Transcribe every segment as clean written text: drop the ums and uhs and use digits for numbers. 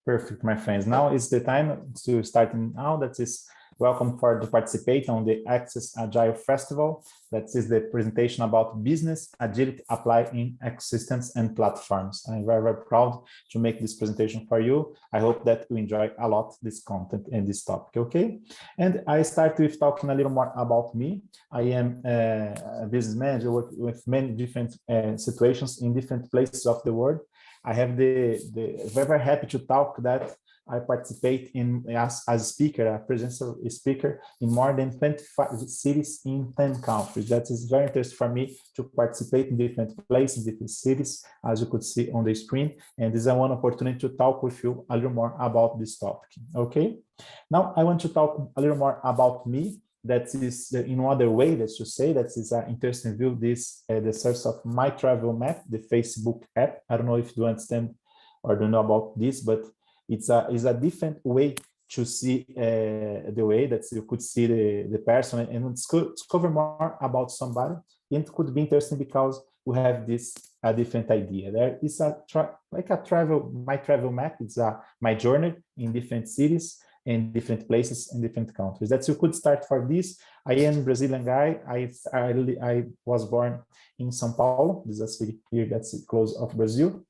Perfect, my friends. Now is the time to start now. That is welcome for to participate on the Access Agile Festival. That is the presentation about business agility applied in ecosystems and platforms. I'm very, very proud to make this presentation for you. I hope that you enjoy a lot this content and this topic, okay? And I start with talking a little more about me. I am a business manager, work with many different situations in different places of the world. I have the very, very happy to talk that I participate in as a speaker, a presential speaker in more than 25 cities in 10 countries. That is very interesting for me to participate in different places, different cities, as you could see on the screen. And this is one opportunity to talk with you a little more about this topic. Okay. Now I want to talk a little more about me. That is in another way, let's just say, that is an interesting view, this the source of my travel map, the Facebook app. I don't know if you understand or don't know about this, but it's a different way to see the way that you could see the person and discover more about somebody. And it could be interesting because we have this a different idea. There is like a travel, my travel map. It's my journey in different cities in different places in different countries. That you could start for this. I am a Brazilian guy. I was born in São Paulo. This is a city here that's close of Brazil.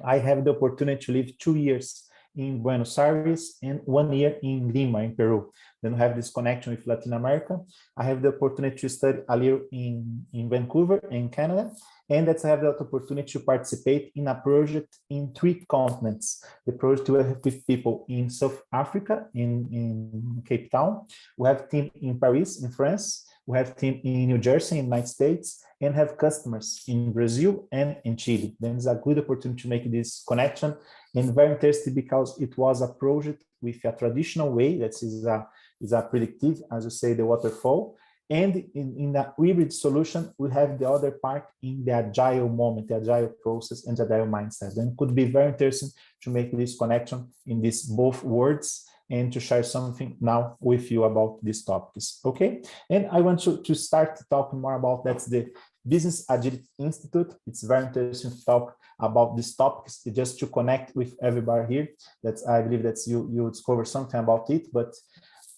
I have the opportunity to live 2 years in Buenos Aires and 1 year in Lima, in Peru. Then I have this connection with Latin America. I have the opportunity to study a little in Vancouver, in Canada, and that's I have the opportunity to participate in a project in 3 continents. The project we have with people in South Africa, in Cape Town. We have a team in Paris, in France. We have a team in New Jersey, in the United States, and have customers in Brazil and in Chile. Then it's a good opportunity to make this connection, and very interesting because it was a project with a traditional way that is a predictive, as you say, the waterfall. And in the hybrid solution, we have the other part in the agile moment, the agile process and the agile mindset. And it could be very interesting to make this connection in these both words and to share something now with you about these topics, okay? And I want to start talking more about that's the Business Agility Institute. It's very interesting to talk about these topics just to connect with everybody here. That's I believe that you discover something about it, but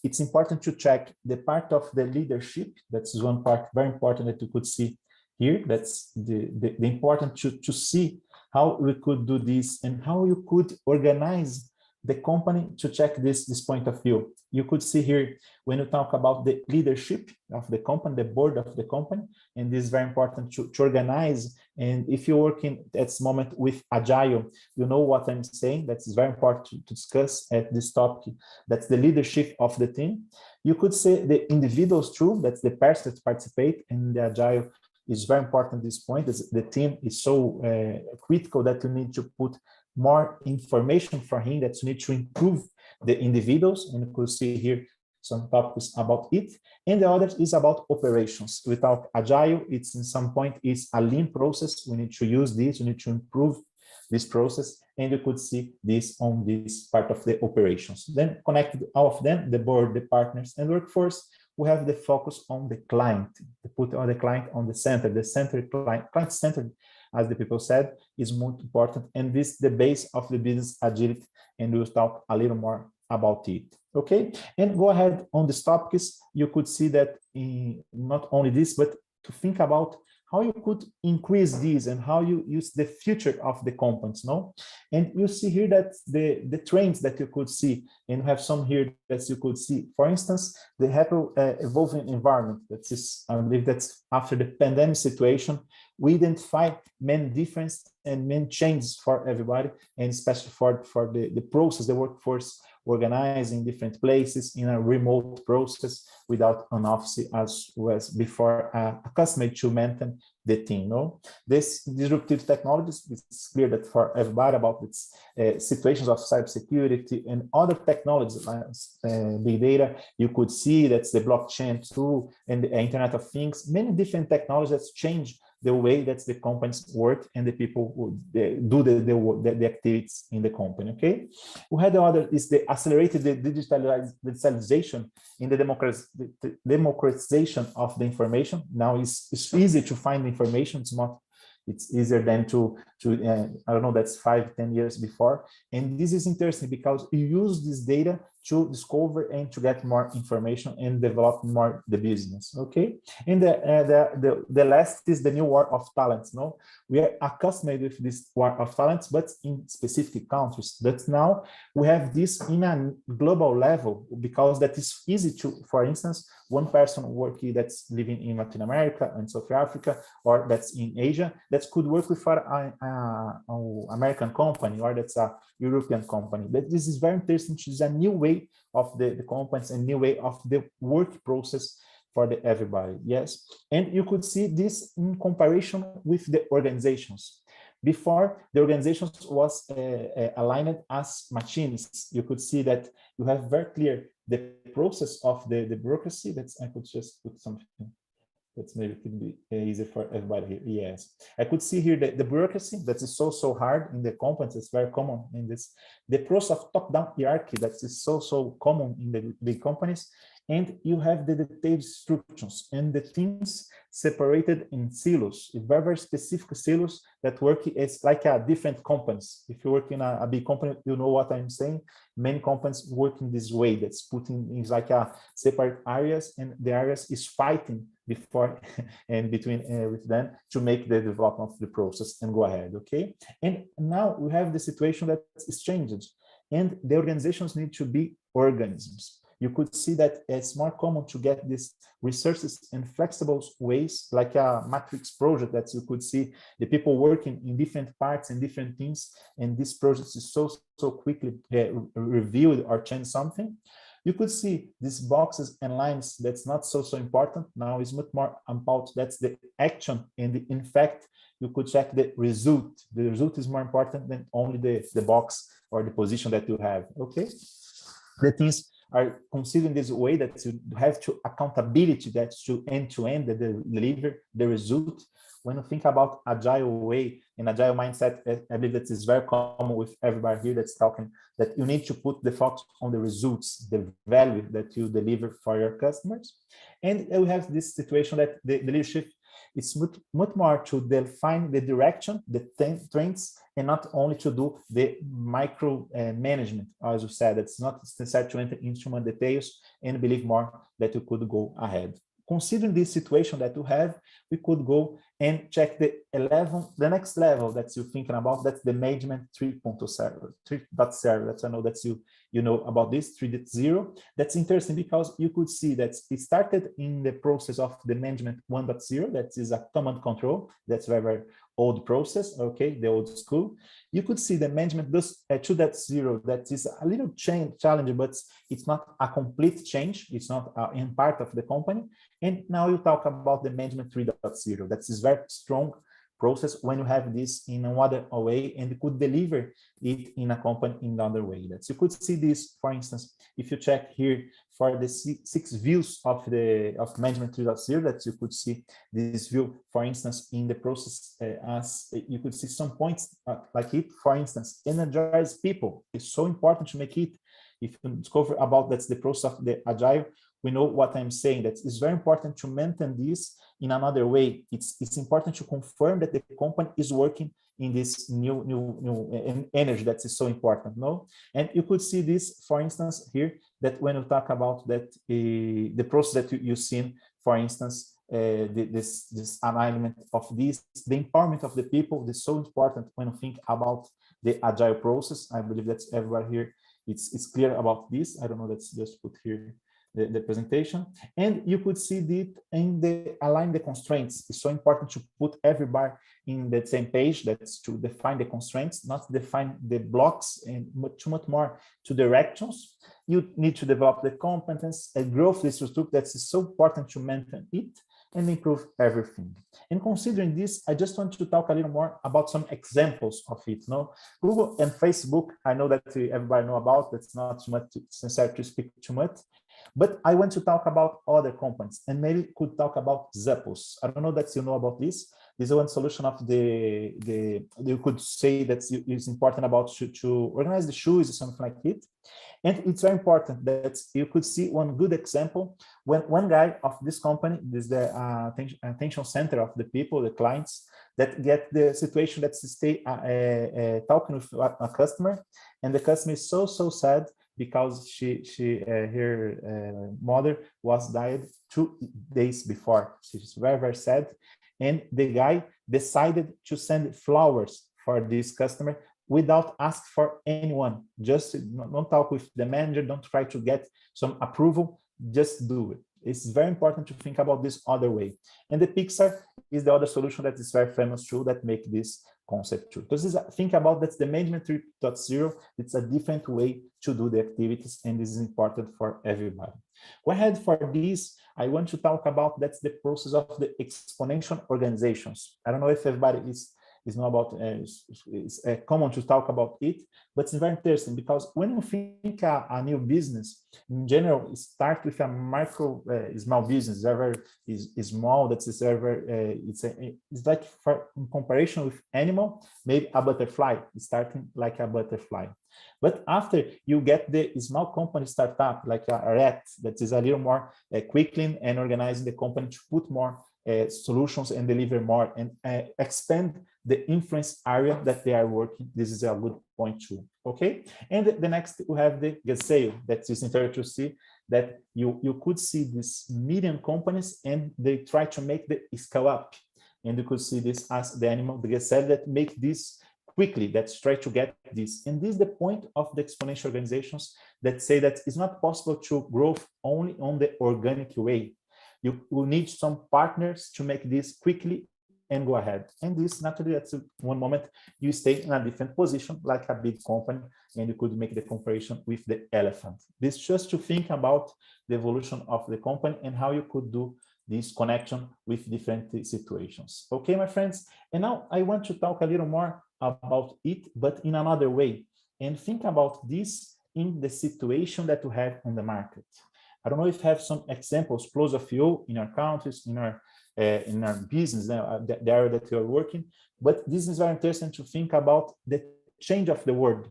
it's important to check the part of the leadership. That's one part very important that you could see here. That's the important to see how we could do this and how you could organize the company to check this point of view. You could see here when you talk about the leadership of the company, the board of the company, and this is very important to organize. And if you're working at this moment with Agile, you know what I'm saying. That's very important to discuss at this topic. That's the leadership of the team. You could say the individuals too. That's the person that participate in the Agile. Is very important at this point. The team is so critical that you need to put more information for him, that you need to improve the individuals, and you could see here some topics about it. And the other is about operations. Without Agile, it's in some point is a lean process. We need to use this, we need to improve this process, and you could see this on this part of the operations. Then connected all of them, the board, the partners, and workforce, we have the focus on the client, to put on the client on the center client-centered, as the people said, is more important. And this is the base of the business agility, and we'll talk a little more about it. Okay, and go ahead on these topics. You could see that in not only this, but to think about how you could increase these and how you use the future of the companies, no? And you see here that the trends that you could see, and you have some here that you could see. For instance, the evolving environment. That is, I believe that's after the pandemic situation, we identify many differences and many changes for everybody, and especially for the process, the workforce organizing different places in a remote process without an office as was before a customer to maintain the team. No, this disruptive technologies, it's clear that for everybody about its situations of cybersecurity and other technologies like big data, you could see that's the blockchain too, and the Internet of Things, many different technologies that change the way that the companies work and the people who do the activities in the company. Okay, we had the other is the accelerated digitalization in the democratization of the information. Now it's easy to find information. It's not It's easier than I don't know, that's 5-10 years before. And this is interesting because you use this data to discover and to get more information and develop more the business. Okay. And the last is the new war of talents. No, we are accustomed with this war of talents, but in specific countries. That now we have this in a global level, because that is easy to, for instance, one person working that's living in Latin America and South Africa, or that's in Asia, that could work with an American company, or that's a European company. But this is very interesting. It's a new way of the companies and new way of the work process for everybody. Yes. And you could see this in comparison with the organizations. Before, the organizations was aligned as machines. You could see that you have very clear the process of the bureaucracy. That's, I could just put something that's maybe could be easier for everybody here. Yes, I could see here the bureaucracy that is so hard in the companies. It's very common in this. The process of top-down hierarchy that is so common in the big companies. And you have the detailed instructions and the teams separated in silos, very specific silos that work as like a different companies. If you work in a big company, you know what I'm saying. Many companies work in this way. That's putting in like a separate areas, and the areas is fighting before and between with them to make the development of the process and go ahead. Okay. And now we have the situation that is changed, and the organizations need to be organisms. You could see that it's more common to get these resources in flexible ways, like a matrix project that you could see the people working in different parts and different teams, and this project is so quickly reviewed or change something. You could see these boxes and lines that's not so important. Now is much more about that's the action, and in fact, you could check the result. The result is more important than only the box or the position that you have. Okay, the things are considered this way, that you have to accountability, that's to end-to-end, that deliver the result. When you think about agile way and agile mindset, I believe that is very common with everybody here that's talking, that you need to put the focus on the results, the value that you deliver for your customers. And we have this situation that the leadership, it's much more to define the direction, the trends, and not only to do the micro management. As you said, it's not necessary to enter into more details, and believe more that you could go ahead. Considering this situation that you have, we could go and check the next level that you're thinking about. That's the management 3.0, 3.0. That's, I know that you know about this 3.0. That's interesting because you could see that it started in the process of the management 1.0. That is a command control. That's very old process. Okay, the old school. You could see the management 2.0. That is a little challenging, but it's not a complete change. It's not in part of the company. And now you talk about the management 3.0. That is very strong process when you have this in another way, and you could deliver it in a company in another way. That you could see this, for instance, if you check here for the six views of management 3.0, that you could see this view, for instance, in the process, as you could see some points like it, for instance, energize people. It's so important to make it. If you discover about that's the process of the agile, we know what I'm saying. That it's very important to maintain this in another way. It's important to confirm that the company is working in this new energy that is so important. No, and you could see this, for instance, here, that when you talk about that the process that you've seen, for instance, this alignment of this, the empowerment of the people is so important when you think about the agile process. I believe that's everybody here. It's clear about this. I don't know. Let's just put here the presentation, and you could see that in the align the constraints. It's so important to put everybody in the same page. That's to define the constraints, not define the blocks, and too much more to directions. You need to develop the competence and growth structure. That's so important to maintain it and improve everything. And considering this, I just want to talk a little more about some examples of it. No, Google and Facebook, I know that everybody know about. That's not too much necessary to speak too much. But I want to talk about other companies, and maybe could talk about Zappos. I don't know that you know about this. This is one solution of the you could say that is important about to organize the shoes or something like it. And it's very important that you could see one good example when one guy of this company, this is the attention center of the people, the clients, that get the situation that stay talking with a customer, and the customer is so sad because her mother was died 2 days before. She's very sad, and the guy decided to send flowers for this customer without asking for anyone. Just don't talk with the manager, don't try to get some approval, just do it. It's very important to think about this other way. And the Pixar is the other solution that is very famous too, that make this concept true. Because think about that's the management 3.0. It's a different way to do the activities, and this is important for everybody. Go ahead for this. I want to talk about that's the process of the exponential organizations. I don't know if everybody is not about it's common to talk about it, but it's very interesting because when you think a new business in general, it starts with a micro small business, very is small. That's very it's like for in comparison with animal, maybe a butterfly, starting like a butterfly. But after you get the small company startup like a rat, that is a little more quickly and organizing the company to put more solutions and deliver more and expand the influence area that they are working. This is a good point too. Okay, and the next we have the Gesale. That is interesting to see that you could see these medium companies and they try to make the scale up, and you could see this as the animal, the Gesale, that make this quickly, that's try to get this. And this is the point of the exponential organizations that say that it's not possible to grow only on the organic way. You will need some partners to make this quickly and go ahead. And this naturally at one moment you stay in a different position like a big company, and you could make the comparison with the elephant. This just to think about the evolution of the company and how you could do this connection with different situations. Okay, my friends. And now I want to talk a little more about it, but in another way, and think about this in the situation that you have on the market. I don't know if you have some examples close of you in our countries, in our business, the area that you're working, but this is very interesting to think about the change of the world.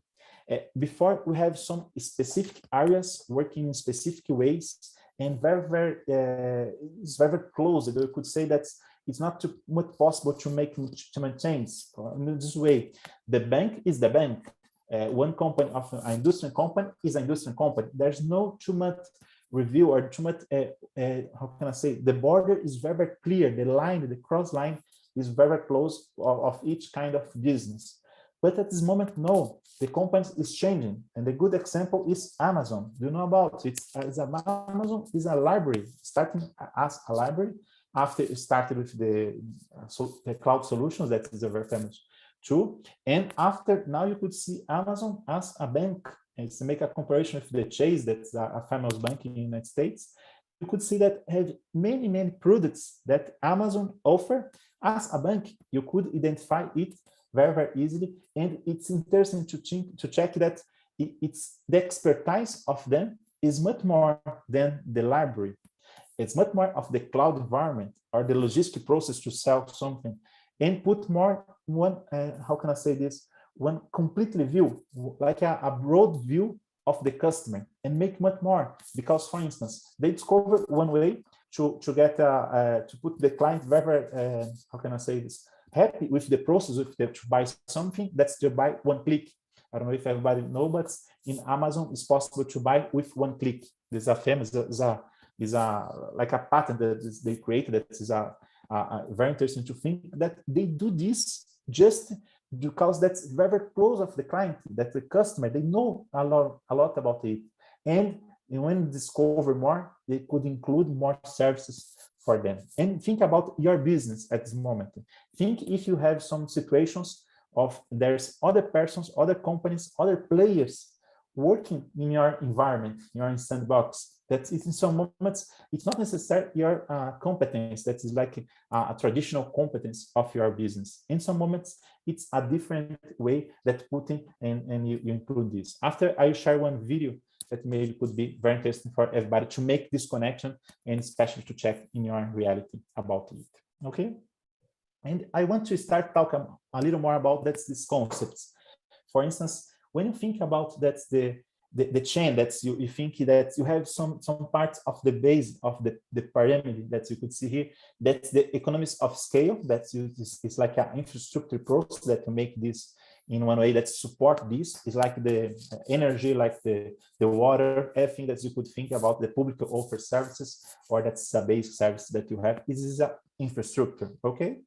Before we have some specific areas working in specific ways, and it's very close. You could say that it's not too much possible to make change in this way. The bank is the bank. One company of an industrial company is an industrial company. There's no too much review or too much, how can I say, the border is very clear, the line, the cross line is very close of each kind of business. But at this moment, no, the company is changing. And the good example is Amazon. Do you know about it? Amazon is a library, starting as a library after it started with the cloud solutions, that is a very famous too. And after, now you could see Amazon as a bank. And to make a comparison with the Chase, that's a famous bank in the United States, you could see that have many products that Amazon offer as a bank. You could identify it very easily, and it's interesting to check that it's the expertise of them is much more than the library. It's much more of the cloud environment or the logistic process to sell something, and put more one. How can I say this? One completely view, like a broad view of the customer, and make much more. Because, for instance, they discover one way to get to put the client very how can I say this, happy with the process to buy something. That's to buy one click. I don't know if everybody knows, but in Amazon it's possible to buy with one click. There's a famous is like a patent that they created. That is very interesting to think that they do this just because that's very close of the client, that the customer, they know a lot about it. And when discover more, they could include more services for them. And think about your business at this moment. Think if you have some situations of there's other persons, other companies, other players working in your environment, in your sandbox. That in some moments, it's not necessarily your competence that is like a traditional competence of your business. In some moments, it's a different way that putting and you include this. After I share one video that maybe could be very interesting for everybody to make this connection, and especially to check in your reality about it. Okay. And I want to start talking a little more about these concepts. For instance, when you think about that's the chain, that's you think that you have some parts of the base of the pyramid that you could see here. That's the economies of scale. That's it's like an infrastructure process that to make this in one way that support this. It's like the energy, like the water, everything that you could think about the public offer services, or that's a basic service that you have. This is a infrastructure, okay?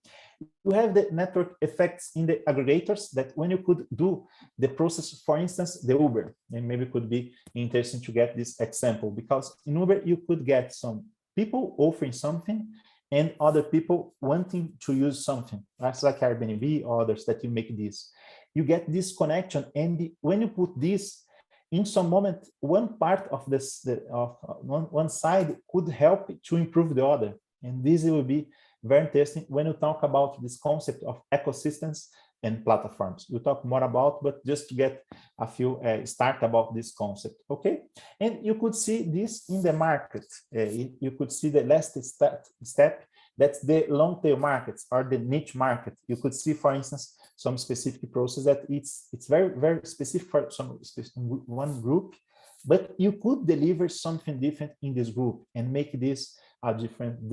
You have the network effects in the aggregators that when you could do the process, for instance, the Uber, and maybe it could be interesting to get this example, because in Uber, you could get some people offering something and other people wanting to use something. That's like Airbnb or others that you make this. You get this connection, and when you put this, in some moment, one part of this, one side could help to improve the other. And this will be very interesting when you talk about this concept of ecosystems and platforms. We'll talk more about, but just to get a few start about this concept, okay? And you could see this in the market. You could see the last step, that's the long tail markets or the niche market. You could see, for instance, some specific process that it's very, very specific for some specific one group, but you could deliver something different in this group and make this a different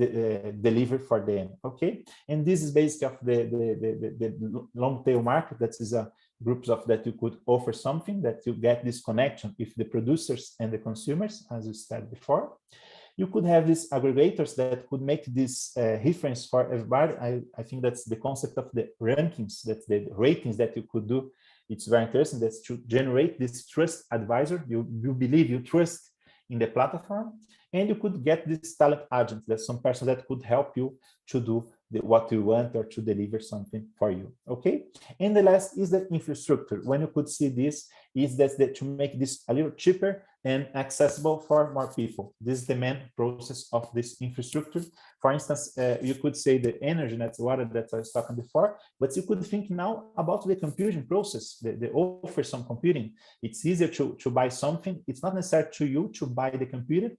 delivery for them, okay? And this is basically of the long tail market. That is a groups of that you could offer something that you get this connection with the producers and the consumers, as we said before. You could have these aggregators that could make this reference for everybody. I think that's the concept of the rankings, that's the ratings that you could do. It's very interesting. That's to generate this trust advisor. You believe, you trust in the platform, and you could get this talent agent. That's some person that could help you to do what you want or to deliver something for you, okay? And the last is the infrastructure. When you could see this, is that to make this a little cheaper and accessible for more people. This is the main process of this infrastructure. For instance, you could say the energy, that's water that I was talking before, but you could think now about the computing process, the offer some computing. It's easier to buy something. It's not necessary to you to buy the computer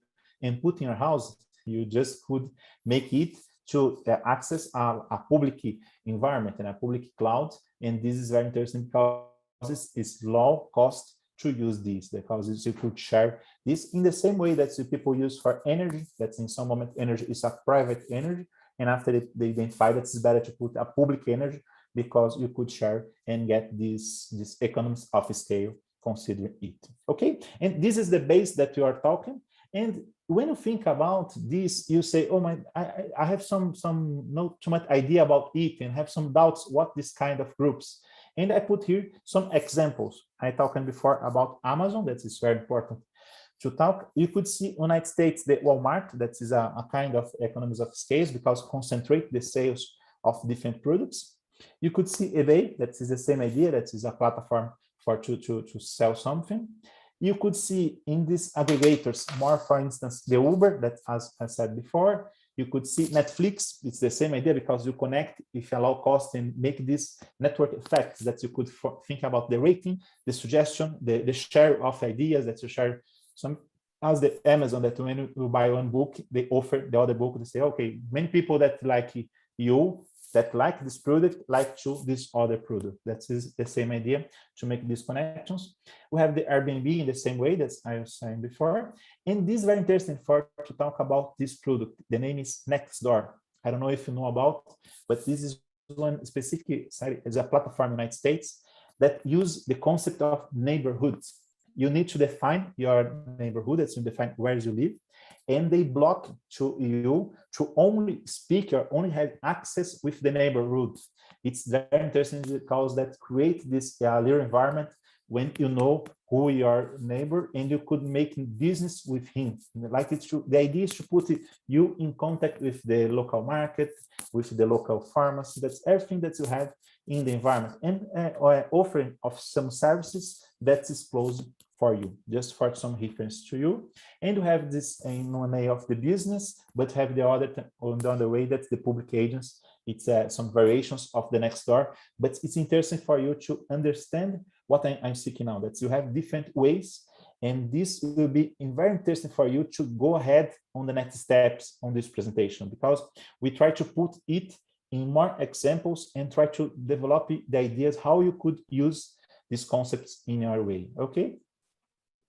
and put in your house. You just could make it to access a public environment and a public cloud. And this is very interesting because it's low cost to use this, because you could share this in the same way that people use for energy. That's in some moment energy is a private energy, and after they identify that it's better to put a public energy because you could share and get this economies of scale considering it, okay? And this is the base that we are talking. And when you think about this, you say, oh my, I have some not too much idea about it and have some doubts what this kind of groups. And I put here some examples. I talked before about Amazon, that is very important to talk. You could see United States, the Walmart, that is a kind of economies of scale because concentrate the sales of different products. You could see eBay, that is the same idea, that is a platform for to sell something. You could see in these aggregators more, for instance, the Uber, that as I said before. You could see Netflix, it's the same idea because you connect if you allow cost and make this network effects that you could think about the rating, the suggestion, the share of ideas that you share. Some as the Amazon, that when you buy one book, they offer the other book. They say, okay, many people that like you, that like this product, like to this other product. That is the same idea to make these connections. We have the Airbnb in the same way that I was saying before. And this is very interesting to talk about this product. The name is Nextdoor. I don't know if you know about, but this is one specific site, it's a platform in the United States that use the concept of neighborhoods. You need to define your neighborhood, that's to define where you live, and they block to you to only speak or only have access with the neighborhood. It's very interesting because that creates this little environment when you know who your neighbor and you could make business with him. Like the idea is to put you in contact with the local market, with the local pharmacy. That's everything that you have in the environment, and offering of some services that is close for you, just for some reference to you. And you have this in one way of the business, but have the other on the other way, that's the public agents. It's some variations of the Nextdoor, but it's interesting for you to understand what I'm seeking now, that you have different ways, and this will be very interesting for you to go ahead on the next steps on this presentation, because we try to put it in more examples and try to develop the ideas how you could use these concepts in your way. Okay,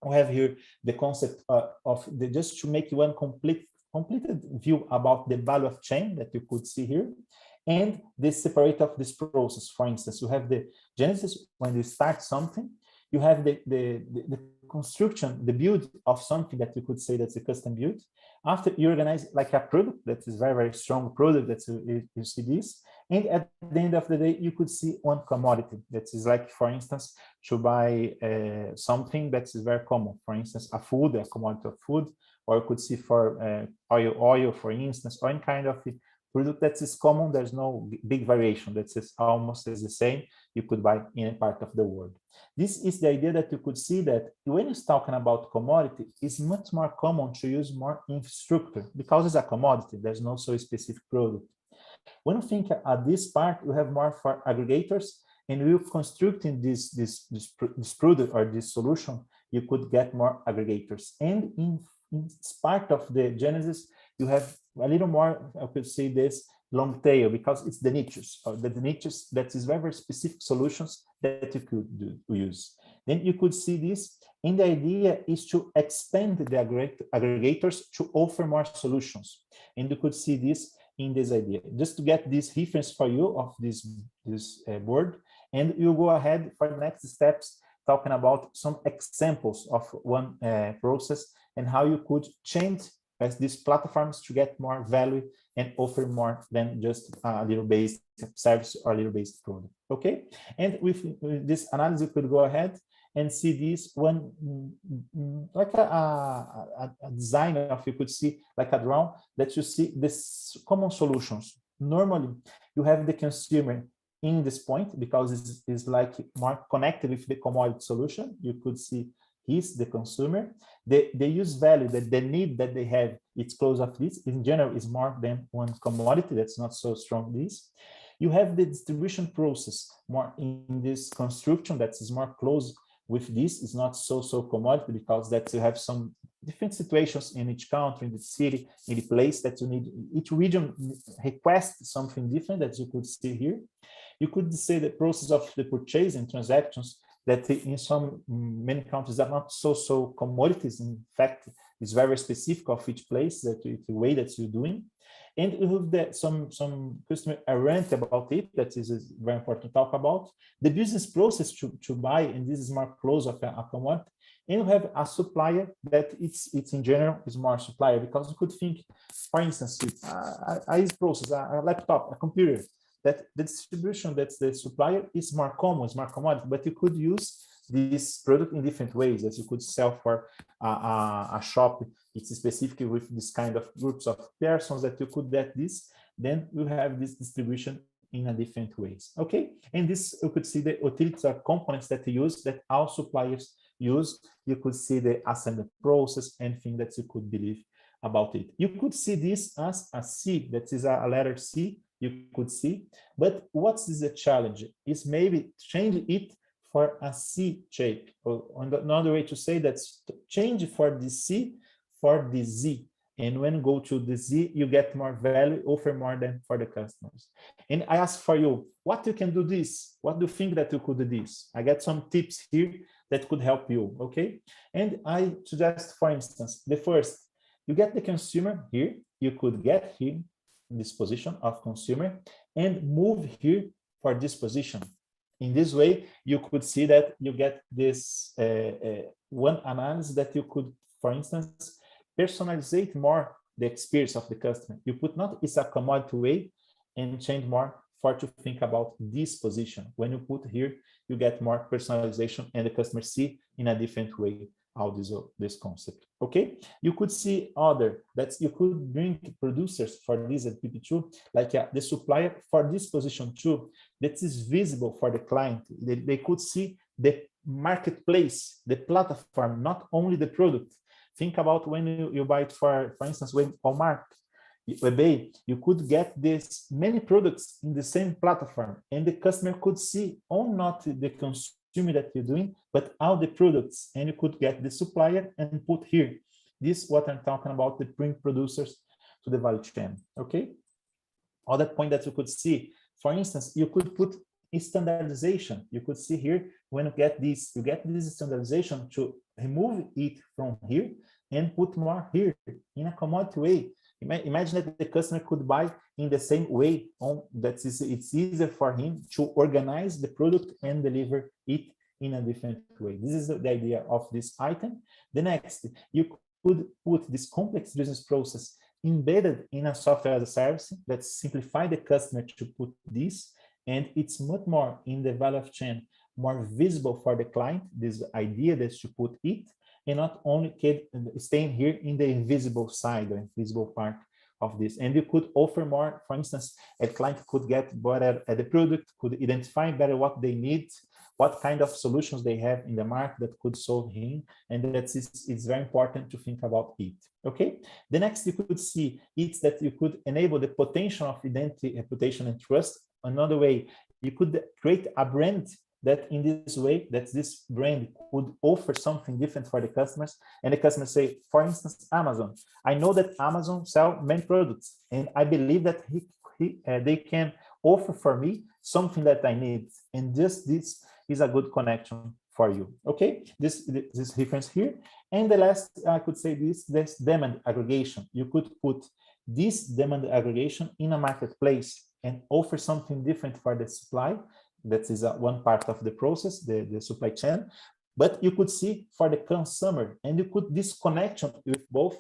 we have here the concept of the, just to make one completed view about the value of chain that you could see here, and the separate of this process. For instance, you have the genesis when you start something, you have the construction, the build of something that you could say that's a custom build. After you organize like a product that is very strong product that you see this, and at the end of the day you could see one commodity that is like, for instance, to buy something that is very common, for instance a food, a commodity of food, or you could see for oil for instance, or any kind of product that is common. There's no big variation, that is almost as the same, you could buy in any part of the world. This is the idea that you could see that when you're talking about commodity, it's much more common to use more infrastructure because it's a commodity, there's no so specific product. When you think at this part, you have more for aggregators, and we're constructing this product or this solution, you could get more aggregators. And in part of the genesis, you have a little more, I could say this, long tail, because it's the niches, or the niches that is very specific solutions that you could use. Then you could see this, and the idea is to expand the aggregators to offer more solutions. And you could see this in this idea, just to get this reference for you of this board, and you go ahead for the next steps, talking about some examples of one process and how you could change as these platforms to get more value and offer more than just a little based service or a little based product. Okay, and with this analysis, you could go ahead and see this one like a design of, you could see like a drawing that you see this common solutions. Normally, you have the consumer in this point because it's like more connected with the commodity solution. You could see he's the consumer. The use value, that the need that they have, it's close of this. In general, is more than one commodity. That's not so strong. This. You have the distribution process more in this construction that is more close with this. Is not so commodity because that you have some different situations in each country, in the city, in the place that you need. Each region requests something different that you could see here. You could say the process of the purchasing transactions that in many countries are not so commodities. In fact, it's very specific of each place, that the way that you're doing. And you have that some customer rant about it, that is very important to talk about. The business process to buy, and this is more close of a commodity. And you have a supplier that it's in general is more supplier, because you could think, for instance, a process, a laptop, a computer, that the distribution, that's the supplier, is more common, is more commodity, but you could use this product in different ways, as you could sell for a shop. It's specifically with this kind of groups of persons that you could get this, then you have this distribution in a different ways. Okay, and this, you could see the utilities or components that you use, that all suppliers use. You could see the assembly process, anything that you could believe about it. You could see this as a C, that is a letter C, you could see, but what is the challenge is maybe change it for a C shape, or another way to say that's change for the C for the Z, and when go to the Z, you get more value, offer more than for the customers. And I ask for you, what you can do this, what do you think that you could do this? I get some tips here that could help you. Okay, and I suggest, for instance, the first, you get the consumer here, you could get here this position of consumer and move here for this position. In this way, you could see that you get this one analysis that you could, for instance, personalize more the experience of the customer. You put not it's a commodity way and change more for to think about this position. When you put here, you get more personalization and the customer see in a different way how this concept. Okay, you could see other that you could bring producers for this at PP2, like the supplier for this position too, that is visible for the client. They could see the marketplace, the platform, not only the product. Think about when you buy it for instance, when Walmart, eBay, you could get this many products in the same platform, and the customer could see on not the consumer that you're doing, but all the products, and you could get the supplier and put here. This is what I'm talking about, the bring producers to the value chain. Okay, Other point that you could see, for instance, you could put standardization. You could see here, when you get this standardization, to remove it from here and put more here in a commodity way. Imagine that the customer could buy in the same way. It's easier for him to organize the product and deliver it in a different way. This is the idea of this item. The next, you could put this complex business process embedded in a software as a service that simplify the customer to put this, and it's much more in the value chain, more visible for the client, this idea that you put it, and not only staying here in the invisible side or invisible part of this. And you could offer more. For instance, a client could get better at the product, could identify better what they need, what kind of solutions they have in the market that could solve him, and it's very important to think about it. Okay. The next you could see is that you could enable the potential of identity, reputation, and trust. Another way, you could create a brand that in this way, that this brand could offer something different for the customers, and the customers say, for instance, Amazon. I know that Amazon sell many products, and I believe that they can offer for me something that I need, and just this is a good connection for you. Okay, this reference here. And the last, I could say this demand aggregation. You could put this demand aggregation in a marketplace and offer something different for the supply. That is one part of the process, the supply chain. But you could see for the consumer, and you could this connection with both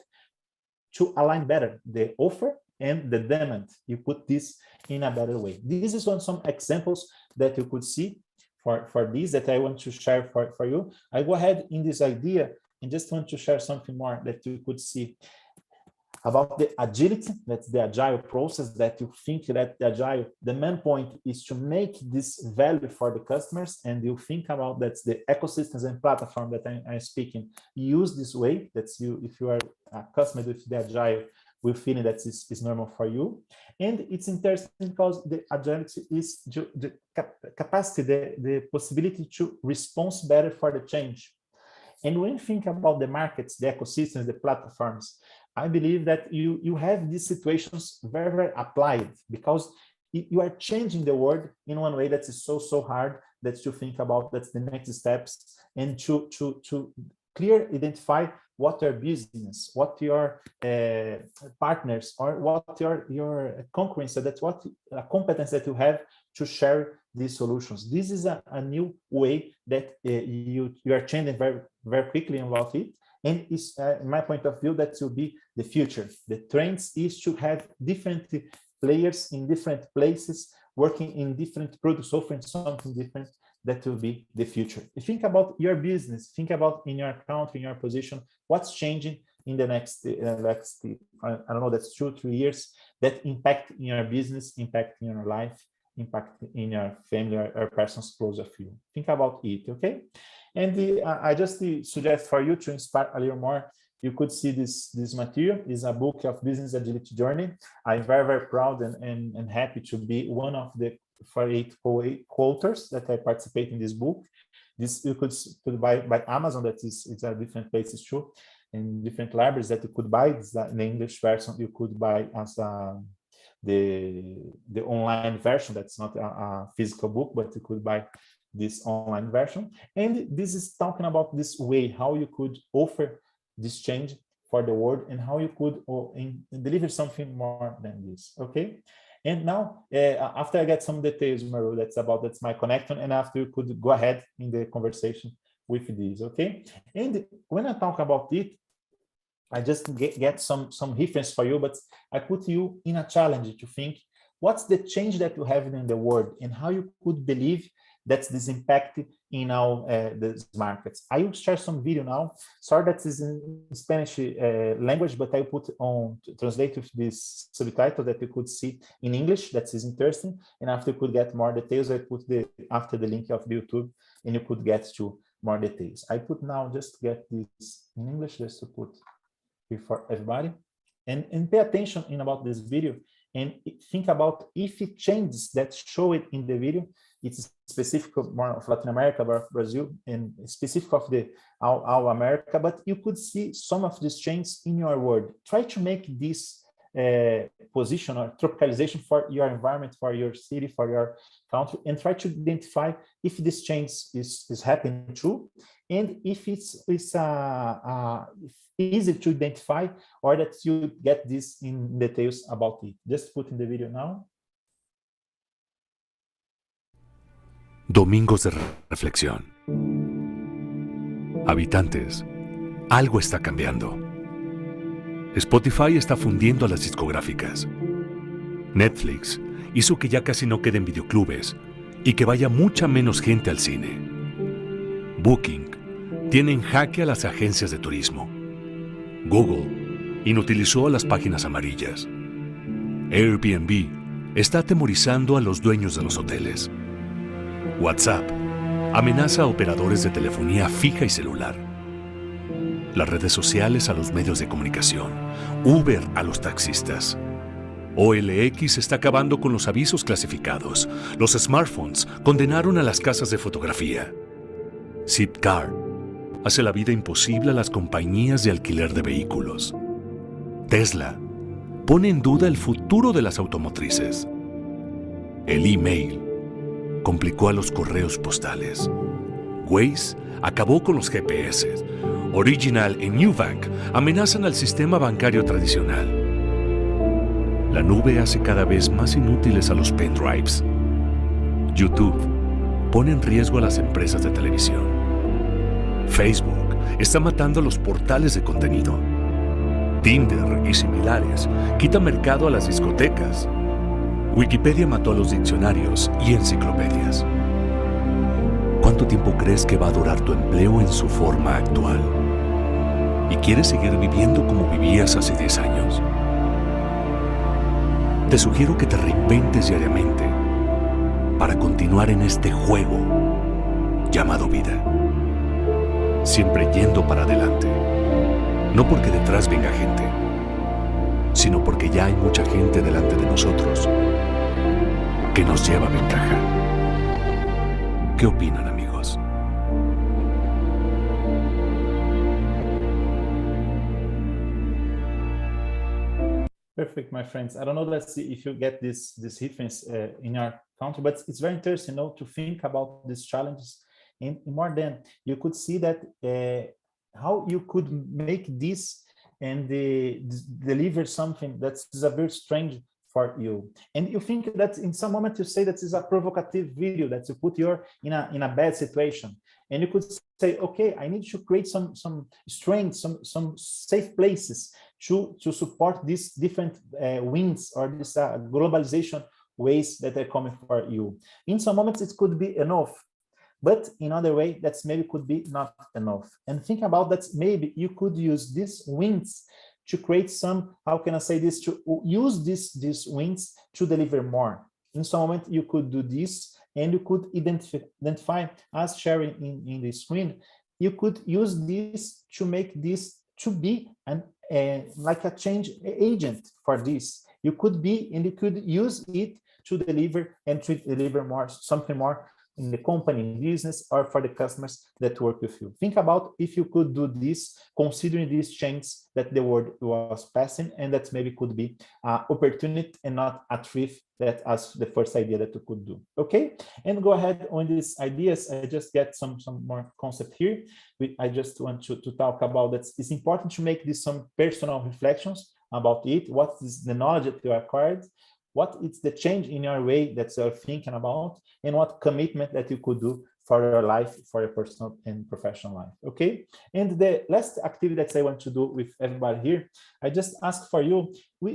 to align better the offer and the demand. You put this in a better way. This is some examples that you could see for this that I want to share for you. I go ahead in this idea and just want to share something more that you could see about the agility. That's the agile process, that you think that the agile, the main point is to make this value for the customers, and you think about that's the ecosystems and platform that I'm speaking. Use this way. That's you, if you are a customer with the agile, will feel that is normal for you. And it's interesting because the agility is the capacity, the possibility to respond better for the change. And when you think about the markets, the ecosystems, the platforms, I believe that you have these situations very, very applied, because you are changing the world in one way that is so hard that you think about. That's the next steps, and to clear identify what your business, what your partners, or what your concurrents, so that's what a competence that you have to share these solutions. This is a new way that you are changing very, very quickly about it. And it's, in my point of view, that will be the future. The trends is to have different players in different places, working in different products, offering something different. That will be the future. You think about your business, think about in your account, in your position, what's changing in the next, I don't know, that's 2 or 3 years, that impact in your business, impact in your life, impact in your family or persons close of you. Think about it, okay? And I just suggest for you to inspire a little more, you could see this material is a book of business agility journey. I'm very, very proud and happy to be one of the 48 co-authors that I participate in this book. This you could buy by Amazon. That is, it's a different places too, and different libraries that you could buy. It's in the English version you could buy as the online version. That's not a physical book, but you could buy this online version. And this is talking about this way, how you could offer this change for the world, and how you could deliver something more than this. Okay. And now, after I get some details, Maru, that's my connection, and after you could go ahead in the conversation with this, okay? And when I talk about it, I just get some reference for you, but I put you in a challenge to think, what's the change that you have in the world, and how you could believe that's this impact in our these markets. I will share some video now. Sorry that is in Spanish language, but I put on translate with this subtitle that you could see in English. That is interesting. And after you could get more details, I put after the link of the YouTube, and you could get to more details. I put now just to get this in English, just to put here for everybody, and pay attention in about this video, and think about if it changes that show it in the video. It's specific more of Latin America, or Brazil, and specific of our America, but you could see some of these changes in your world. Try to make this position or tropicalization for your environment, for your city, for your country, and try to identify if this change is happening true, and if it's easy to identify, or that you get this in details about it. Just put in the video now. Domingos de reflexión. Habitantes, algo está cambiando. Spotify está fundiendo a las discográficas. Netflix hizo que ya casi no queden videoclubes y que vaya mucha menos gente al cine. Booking tiene en jaque a las agencias de turismo. Google inutilizó a las páginas amarillas. Airbnb está atemorizando a los dueños de los hoteles. WhatsApp amenaza a operadores de telefonía fija y celular. Las redes sociales a los medios de comunicación. Uber a los taxistas. OLX está acabando con los avisos clasificados. Los smartphones condenaron a las casas de fotografía. Zipcar hace la vida imposible a las compañías de alquiler de vehículos. Tesla pone en duda el futuro de las automotrices. El email complicó a los correos postales. Waze acabó con los GPS. Original y Nubank amenazan al sistema bancario tradicional. La nube hace cada vez más inútiles a los pendrives. YouTube pone en riesgo a las empresas de televisión. Facebook está matando a los portales de contenido. Tinder y similares quitan mercado a las discotecas. Wikipedia mató a los diccionarios y enciclopedias. ¿Cuánto tiempo crees que va a durar tu empleo en su forma actual? ¿Y quieres seguir viviendo como vivías hace 10 años? Te sugiero que te reinventes diariamente para continuar en este juego llamado vida. Siempre yendo para adelante. No porque detrás venga gente, sino porque ya hay mucha gente delante de nosotros que nos lleva ventaja. ¿Qué opinan, amigos? Perfect, my friends. I don't know, let's see if you get this reference in your country, but it's very interesting, to think about these challenges. And more than, you could see that how you could make this and deliver something that's a very strange for you. And you think that in some moment you say that is a provocative video, that you put you in a bad situation. And you could say, okay, I need to create some strength, some safe places to support these different winds or this globalization ways that are coming for you. In some moments it could be enough, but in other way that's maybe could be not enough. And think about that, maybe you could use these winds to create some, how can I say this, to use these winds to deliver more. In some moment you could do this, and you could identify as sharing in the screen. You could use this to make this to be like a change agent for this. You could be, and you could use it to deliver and to deliver more, something more in the company, business, or for the customers that work with you. Think about if you could do this, considering these changes that the world was passing, and that maybe could be an opportunity and not a threat, that as the first idea that you could do. Okay, and go ahead on these ideas. I just get some more concept here. I just want to talk about that. It's important to make this some personal reflections about it. What is the knowledge that you acquired? What is the change in your way that you're thinking about, and what commitment that you could do for your life, for your personal and professional life. Okay, and the last activity that I want to do with everybody here, I just ask for you,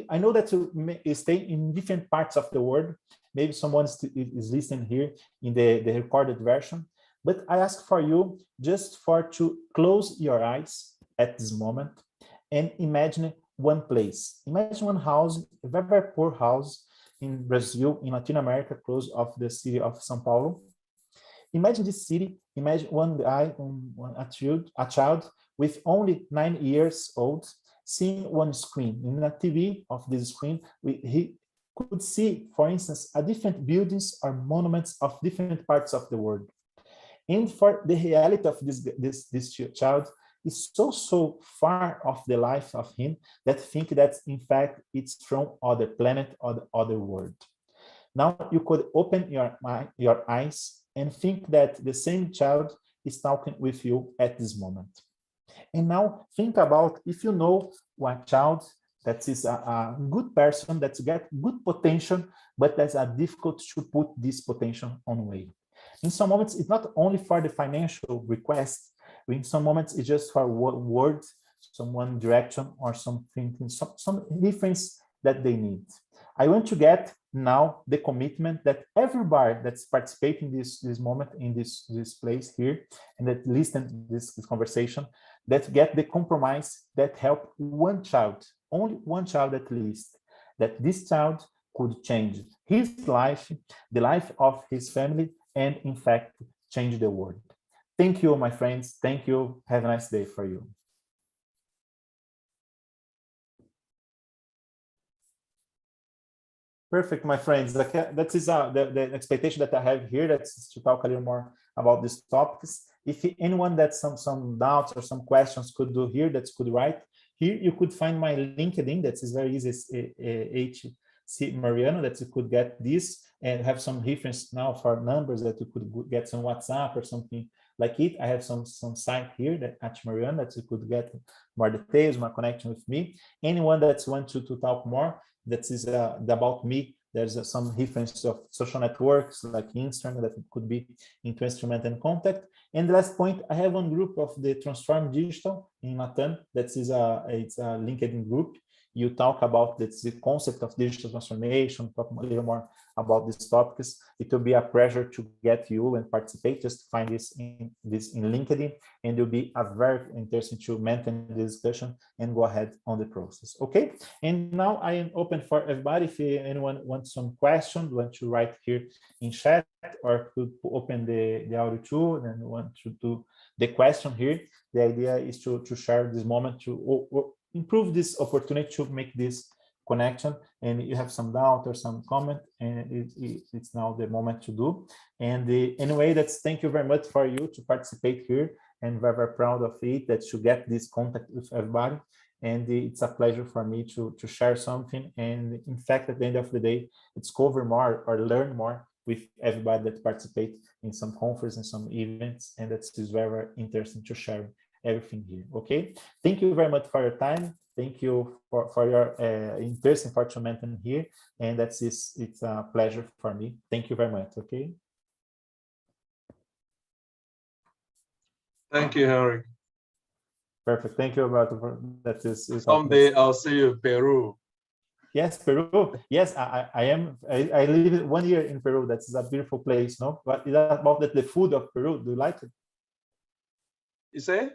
I know that you may stay in different parts of the world, maybe someone is listening here in the recorded version, but I ask for you just to close your eyes at this moment and imagine one place. Imagine one house, a very poor house in Brazil, in Latin America, close of the city of São Paulo. Imagine this city, imagine one guy, a child with only 9 years old, seeing one screen. In a TV of this screen, he could see, for instance, a different buildings or monuments of different parts of the world. And for the reality of this child, is so far of the life of him that think that in fact it's from other planet or the other world. Now you could open your eyes and think that the same child is talking with you at this moment. And now think about if you know one child that is a good person, that's got good potential, but that's difficult to put this potential on way. In some moments, it's not only for the financial request. In some moments, it's just for words, some one direction, or something, some difference that they need. I want to get now the commitment that everybody that's participating this moment in this place here, and that listen this conversation, that get the compromise that help one child, only one child at least, that this child could change his life, the life of his family, and in fact, change the world. Thank you, my friends. Thank you. Have a nice day for you. Perfect, my friends. That is the expectation that I have here. That's to talk a little more about these topics. If anyone that some doubts or some questions could do here, that could write here. You could find my LinkedIn. That is very easy. HC Mariano. That you could get this and have some reference now for numbers that you could get some WhatsApp or something like it. I have some site here that at Mariano that you could get more details, more connection with me. Anyone that wants to talk more, that is about me. There's some reference of social networks like Instagram that could be into instrument and contact. And the last point, I have one group of the Transform Digital in Latam. That is it's a LinkedIn group. You talk about the concept of digital transformation, talk a little more about these topics. It will be a pleasure to get you and participate. Just find this in LinkedIn, and it'll be a very interesting to maintain the discussion and go ahead on the process. Okay. And now I am open for everybody. If anyone wants some questions, want to write here in chat, or could open the audio too, and want to do the question here. The idea is to share this moment to improve this opportunity to make this connection. And you have some doubt or some comment, and it's now the moment to do. And anyway, thank you very much for you to participate here, and very, very proud of it that you get this contact with everybody. And it's a pleasure for me to share something. And in fact, at the end of the day, discover more or learn more with everybody that participate in some conference and some events. And that's very, very interesting to share everything here. Okay, thank you very much for your time. Thank you for your interest in Fortune here, and it's a pleasure for me. Thank you very much. Okay, thank you, Henry. Perfect. Thank you, Roberto. That is someday I'll see you in Peru. Yes, Peru. Yes, I live 1 year in Peru. That's a beautiful place, no? But it's about the food of Peru. Do you like it? You say?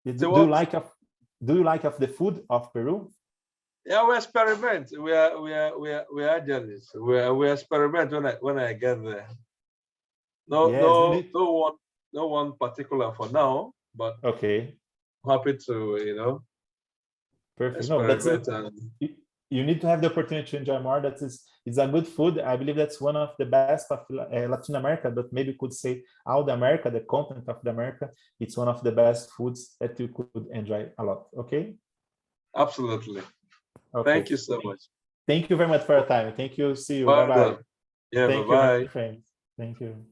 Do you like the food of Peru? Yeah, we experiment. We are Agile. We experiment when I get there. No one particular for now, but okay. Happy to Perfect. No, that's it. You need to have the opportunity to enjoy more. It's a good food. I believe that's one of the best of Latin America, but maybe could say all the America, the continent of the America. It's one of the best foods that you could enjoy a lot. Okay. Absolutely. Okay. Thank you so much. Thank you very much for your time. Thank you. See you. Bye bye. Yeah. Bye bye. Friends. Thank you.